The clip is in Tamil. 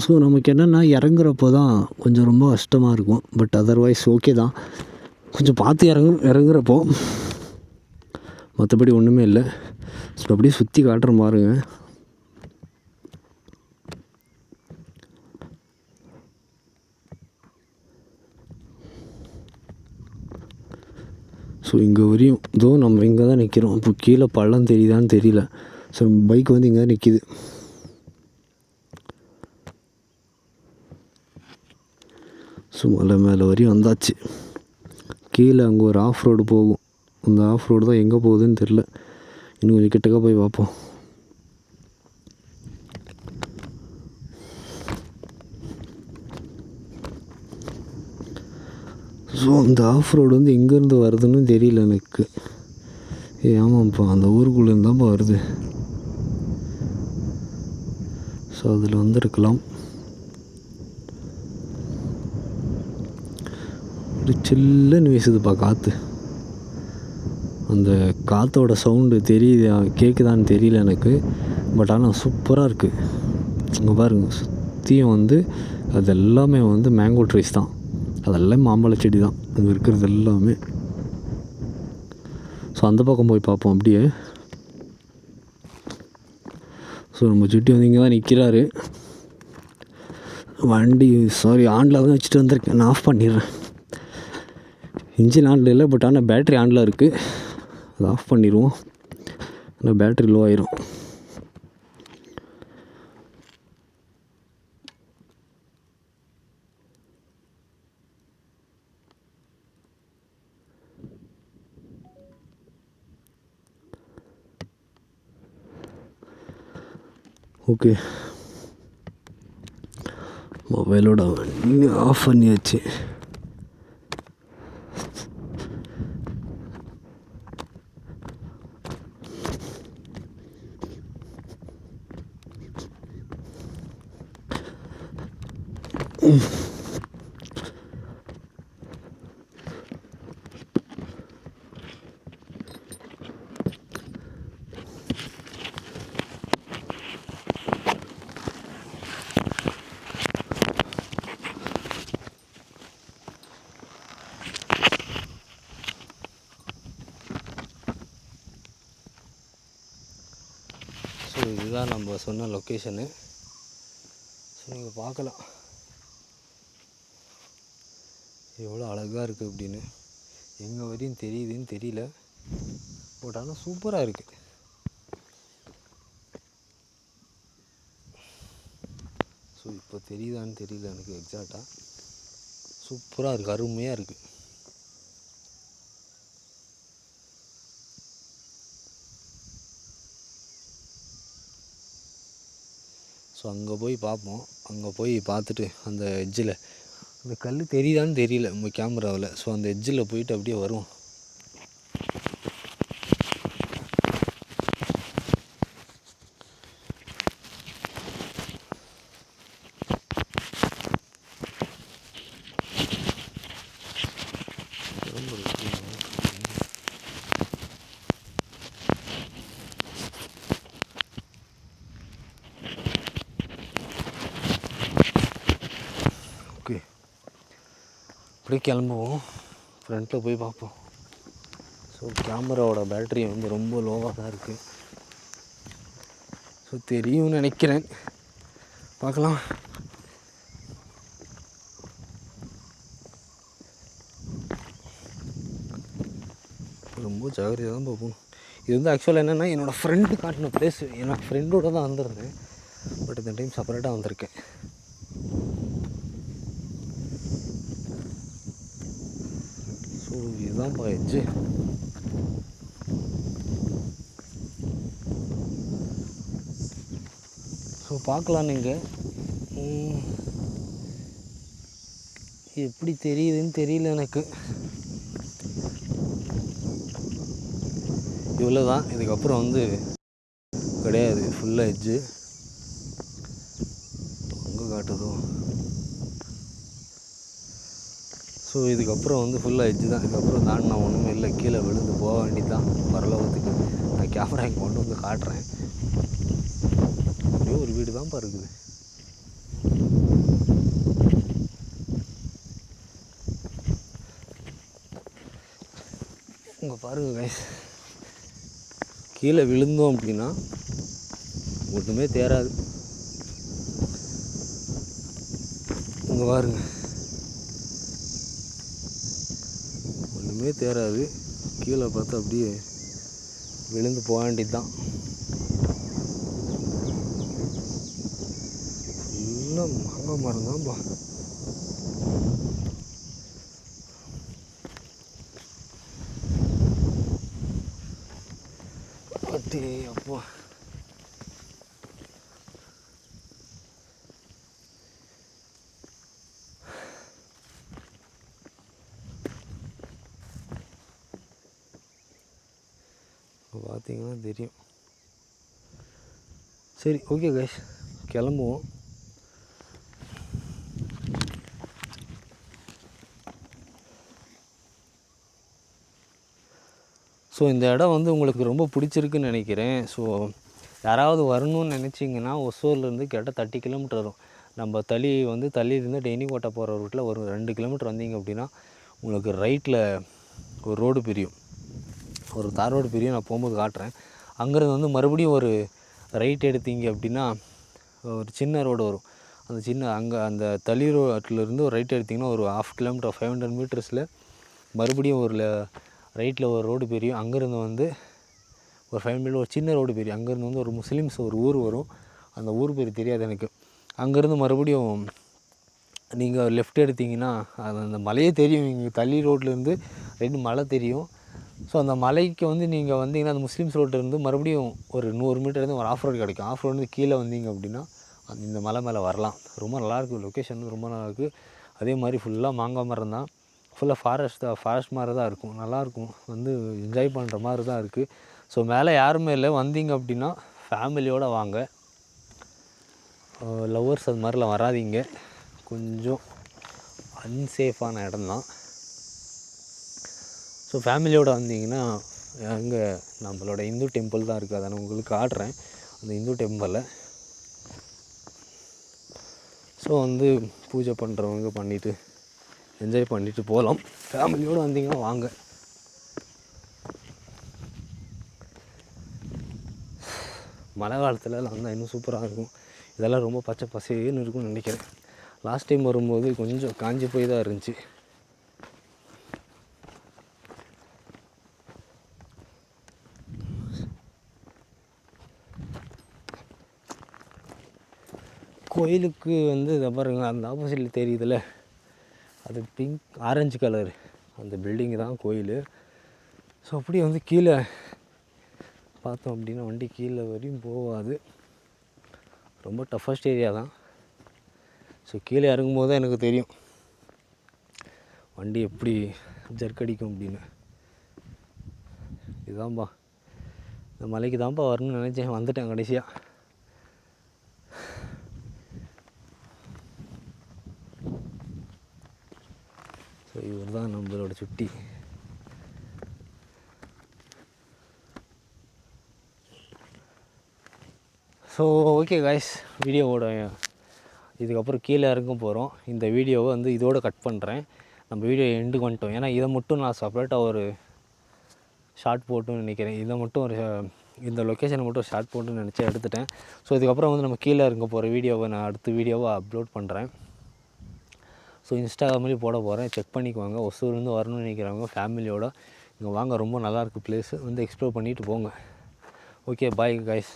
ஸோ நமக்கு என்னென்னா இறங்குறப்போ தான் கொஞ்சம் ரொம்ப கஷ்டமாக இருக்கும். பட் அதர்வைஸ் ஓகே தான். கொஞ்சம் பார்த்து இறங்குறப்போ மற்றபடி ஒன்றுமே இல்லை. ஸோ அப்படியே சுற்றி காட்டுற பாருங்க. ஸோ இங்கே வரையும் இதோ நம்ம இங்கே தான் நிற்கிறோம். இப்போ கீழே பள்ளம் தெரியுதான்னு தெரியல. ஸோ பைக் வந்து இங்கே தான் நிற்கிது. ஸோ மலை மேலே வரையும் வந்தாச்சு. கீழே அங்கே ஒரு ஆஃப் ரோடு போகும். அந்த ஆஃப் ரோடு தான் எங்கே போகுதுன்னு தெரில. இன்னும் கொஞ்சம் கிட்டக்க போய் பார்ப்போம். ஸோ அந்த ஆஃப் ரோடு வந்து எங்கேருந்து வருதுன்னு தெரியல எனக்கு. ஆமாம்ப்பா, அந்த ஊருக்குள்ளேருந்து தான்ப்பா வருது. ஸோ அதில் வந்துருக்கலாம். ஒரு சில்லுன்னு வீசுதுப்பா காற்று. அந்த காற்றோட சவுண்டு தெரியுதா கேட்குதான்னு தெரியல எனக்கு. பட் ஆனால் சூப்பராக இருக்குது. அங்கே பாருங்கள், சுற்றியும் வந்து அது எல்லாமே வந்து மேங்கோ ட்ரீஸ் தான். அதெல்லாம் மாம்பழ செடி தான் அங்கே இருக்கிறது எல்லாமே. ஸோ அந்த பக்கம் போய் பார்ப்போம் அப்படியே. ஸோ நம்ம சுட்டி வந்து இங்கே தான் நிற்கிறாரு. வண்டி ஆனில் தான் வச்சுட்டு வந்திருக்கேன். நான் ஆஃப் பண்ணிடுறேன். இன்ஜின் ஆனில் இல்லை, பட் ஆனால் பேட்ரி ஆனில் இருக்குது. அதை ஆஃப் பண்ணிடுவோம். ஆனால் பேட்ரி லோ ஆயிரும். ஓகே, மொபைலோட வண்டி ஆஃப் பண்ணியாச்சு. ஸோ இதுதான் நம்ம சொன்ன லொக்கேஷனு. ஸோ நீங்கள் பார்க்கலாம் எவ்வளோ அழகாக இருக்குது அப்படின்னு. எங்கே வரையும் தெரியுதுன்னு தெரியல, பட் ஆனால் சூப்பராக இருக்குது. ஸோ இப்போ தெரியுதான்னு தெரியல எனக்கு எக்ஸாக்டாக. சூப்பராக இருக்குது, அருமையாக இருக்குது. ஸோ அங்கே போய் பார்ப்போம். அங்கே போய் பார்த்துட்டு அந்த எட்ஜில் அந்த கல் தெரியுதான்னு தெரியல நம்ம கேமராவில். ஸோ அந்த எட்ஜில் போயிட்டு அப்படியே வருவோம். ஓகே, அப்படியே கிளம்புவோம். ஃப்ரண்ட்டில் போய் பார்ப்போம். ஸோ கேமராவோட பேட்ரி வந்து ரொம்ப லோவாக தான் இருக்குது. ஸோ தெரியும்னு நினைக்கிறேன், பார்க்கலாம். ரொம்ப ஜாகிரதையாக தான் போகணும். இது வந்து ஆக்சுவலாக என்னென்னா என்னோடய ஃப்ரெண்டு காட்டின ப்ளேஸ். என்னோடய ஃப்ரெண்டோட தான் வந்திருந்தேன், பட் இந்த டைம் செப்பரேட்டாக வந்திருக்கேன். ஸோ இதுதான் எட்ஜு. ஸோ பார்க்கலாம் நீங்கள் எப்படி தெரியுதுன்னு தெரியல எனக்கு. இவ்வளோ தான், இதுக்கப்புறம் வந்து கிடையாது. ஃபுல்லாக எட்ஜு அங்கே காட்டுதோ. ஸோ இதுக்கப்புறம் வந்து ஃபுல்லாக எட்ஜு தான். இதுக்கப்புறம் தாண்டினா ஒன்றுமே இல்லை. கீழே விழுந்து போக வேண்டியது தான் பரலோகத்துக்கு. நான் கேமரா இங்கே கொண்டு வந்து காட்டுறேன். அப்படியே ஒரு வீடு தான்ப்பா இருக்குது. இங்கே பாருங்கள் கைஸ், கீழே விழுந்தோம் அப்படின்னா ஒன்றுமே தேராது. இங்கே பாருங்க, ஒன்றுமே தேராது. கீழே பார்த்தா அப்படியே விழுந்து போக வேண்டியது தான். ஃபுல்லாக மாங்காய் மரம் தான்ப்பா. அட்டே அப்பா, பார்த்தீங்கன்னா தெரியும். சரி, ஓகே கைஸ், கிளம்புவோம். ஸோ இந்த இடம் வந்து உங்களுக்கு ரொம்ப பிடிச்சிருக்குன்னு நினைக்கிறேன். ஸோ யாராவது வரணும்னு நினச்சிங்கன்னா ஒசூர்லேருந்து கேட்டால் 30 கிலோமீட்டர் வரும். நம்ம தள்ளியிருந்து டெனிக்கோட்டை போகிற ரூட்டில் ஒரு 2 கிலோமீட்டர் வந்தீங்க அப்படின்னா உங்களுக்கு ரைட்டில் ஒரு ரோடு பிரியும், ஒரு தார் ரோடு பிரியும். நான் போகும்போது காட்டுறேன். அங்கேருந்து வந்து மறுபடியும் ஒரு ரைட் எடுத்தீங்க அப்படின்னா ஒரு சின்ன ரோடு வரும். அந்த தளி ரோட்டிலேருந்து ஒரு ரைட் எடுத்திங்கன்னா ஒரு 1/2 கிலோமீட்டர் 500 மீட்டர்ஸில் மறுபடியும் ஒரு ரைட்டில் ஒரு ரோடு பிரியும். அங்கேருந்து வந்து ஒரு 5 மீட்டர் ஒரு சின்ன ரோடு பிரியும். அங்கேருந்து வந்து ஒரு முஸ்லீம்ஸ் ஒரு ஊர் வரும். அந்த ஊர் பேர் தெரியாது எனக்கு. அங்கேருந்து மறுபடியும் நீங்கள் லெஃப்ட் எடுத்திங்கன்னா அந்த மலையே தெரியும். இங்கே தள்ளி ரோட்லேருந்து 2 மலை தெரியும். ஸோ அந்த மலைக்கு வந்து நீங்கள் வந்தீங்கன்னா அந்த முஸ்லீம்ஸ் ரோட்லேருந்து மறுபடியும் ஒரு 100 மீட்டர்லேருந்து ஒரு ஆஃப் ரோடு கிடைக்கும். ஆஃப் ரோடு கீழே வந்தீங்க அப்படின்னா இந்த மலை மேலே வரலாம். ரொம்ப நல்லாயிருக்கு, லொக்கேஷன் வந்து ரொம்ப நல்லாயிருக்கு. அதே மாதிரி ஃபுல்லாக மாங்காய் மரம் தான், ஃபுல்லாக ஃபாரஸ்ட் மாதிரி தான் இருக்கும். நல்லாயிருக்கும், வந்து என்ஜாய் பண்ணுற மாதிரி தான் இருக்குது. ஸோ மேலே யாருமே இல்லை, வந்தீங்க அப்படின்னா ஃபேமிலியோடு வாங்க. லவ்வர்ஸ் அது மாதிரிலாம் வராதிங்க, கொஞ்சம் அன்சேஃபான இடம்தான். ஸோ ஃபேமிலியோடு வந்தீங்கன்னா அங்கே நம்மளோட இந்து டெம்பிள் தான் இருக்குது. அதை நான் உங்களுக்கு காட்டுறேன், அந்த இந்து டெம்பிளை. ஸோ வந்து பூஜை பண்ணுறவங்க பண்ணிவிட்டு என்ஜாய் பண்ணிவிட்டு போகலாம். ஃபேமிலியோடு வந்தீங்கன்னா வாங்க. மழை காலத்துலலாம் வந்தால் இன்னும் சூப்பராக இருக்கும். இதெல்லாம் ரொம்ப பச்சை பசேன்னு இருக்கும்னு நினைக்கிறேன். லாஸ்ட் டைம் வரும்போது கொஞ்சம் காஞ்சி போய் தான் இருந்துச்சு. கோயிலுக்கு வந்து இதை பாருங்க, அந்த ஆப்போசிட்டில் தெரியுதுல்ல, அது ஆரஞ்சு கலர் அந்த பில்டிங்கு தான் கோயில். ஸோ அப்படியே வந்து கீழே பார்த்தோம் அப்படின்னா வண்டி கீழே வரையும் போகாது. ரொம்ப டஃபஸ்ட் ஏரியா தான். ஸோ கீழே இறங்கும்போது தான் எனக்கு தெரியும் வண்டி எப்படி ஜர்க்கடிக்கும் அப்படின்னு. இதுதான்ப்பா, இந்த மலைக்கு தான்ப்பா வரணும்னு நினச்சேன், வந்துட்டேன் கடைசியாக. ஸோ இவர் தான் நம்மளோட சுட்டி. ஸோ ஓகே காய்ஸ், வீடியோவோட இதுக்கப்புறம் கீழே இறங்க போகிறோம். இந்த வீடியோவை வந்து இதோடு கட் பண்ணுறேன். நம்ம வீடியோ எண்டுக்கு வந்துட்டோம். ஏன்னா இதை மட்டும் நான் செப்பரேட்டாக ஒரு ஷார்ட் போட்டுன்னு நினைக்கிறேன். இதை மட்டும் இந்த லொக்கேஷனை மட்டும் ஷார்ட் போட்டுன்னு நினச்சி எடுத்துட்டேன். ஸோ இதுக்கப்புறம் வந்து நம்ம கீழே இறங்க போகிற வீடியோவை நான் அடுத்த வீடியோவை அப்லோட் பண்ணுறேன். ஸோ இன்ஸ்டாகிராம்லேயும் போட போகிறேன், செக் பண்ணிக்குவாங்க. ஒசூர்லேருந்து வரணும்னு நினைக்கிறவங்க ஃபேமிலியோடு இங்கே வாங்க, ரொம்ப நல்லாயிருக்கு பிளேஸு, வந்து எக்ஸ்ப்ளோர் பண்ணிவிட்டு போங்க. Okay, bye guys.